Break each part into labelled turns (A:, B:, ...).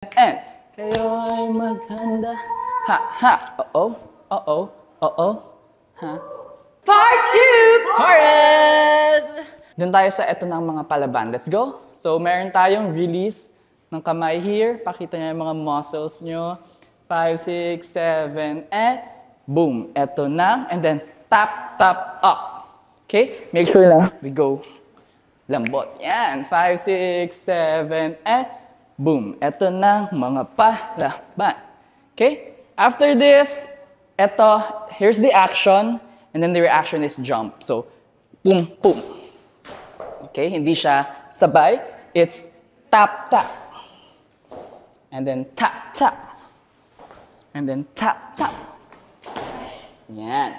A: And kayo ay maghanda. Ha, ha, oo, ha. Part 2! Chorus! Doon tayo sa eto ng mga palaban. Let's go! So, meron tayong release ng kamay here. Pakita nyo yung mga muscles nyo. 5, 6, 7, and boom. Eto na. And then, tap, tap, up. Okay? Make sure na we go lambot. Yan. 5, 6, 7, and boom. Eto na mga palaban. Okay? After this, eto, here's the action. And then the reaction is jump. So, boom, boom. Okay? Hindi siya sabay. It's tap, tap. And then tap, tap. And then tap, tap. Yan.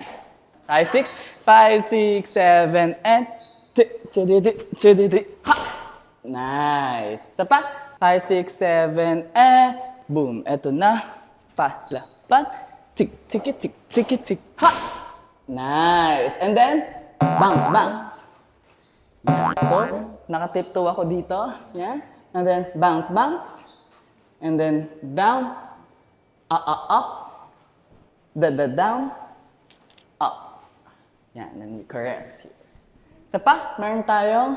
A: 5, 6, 7, and ha! Nice. Isa pa. 5, 6, 7, and boom. Eto na. Palaban. Tik, tiki, tik, tiki, tik, ha! Nice. And then, bounce, bounce. Yan. So, nakatiptoe ako dito. Yan. And then, bounce, bounce. And then, down. Up. Down. Up. Yan. Then we caress here. Isa pa, meron tayong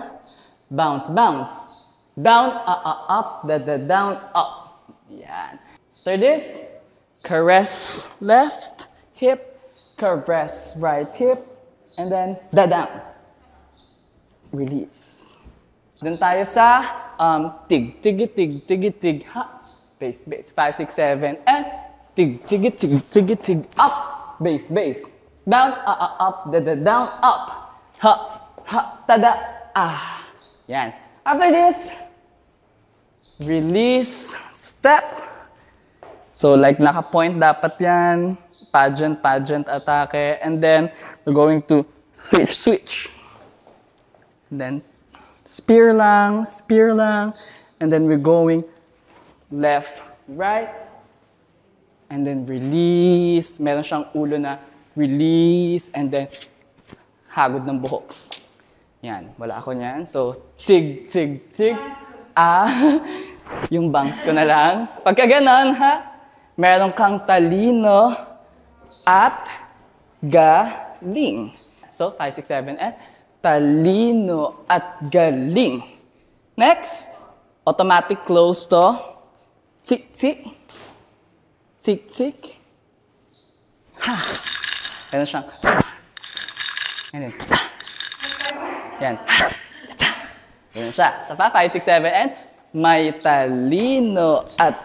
A: bounce, bounce. Down, up, down, up. Yan. After this, caress left hip. Caress right hip, and then down. Release. Then tayo sa tig, tigi, tig, tigi, tig, ha. Base, base. 5, 6, 7, and tig, tigi, tig, tigi, tig, up. Base, base. Down, up, down, up. Ha, tada, ah. Yan. After this, release, step. So like naka-point dapat yan. Pageant atake, and then we're going to switch. And then spear lang, and then we're going left, right, and then release. Meron siyang ulo na release, and then hagod ng buhok. Yan, wala ako niyan. So, tig. Yung bangs ko na lang. Pagka ganon, ha? Meron kang talino at galing. So, 5, 6, 7, and talino at galing. Next, automatic close to. Tik. Ha. Ganun siyang. Ganun. Yan. Ganun siya. Sa pa, 5, 6, 7, and may talino at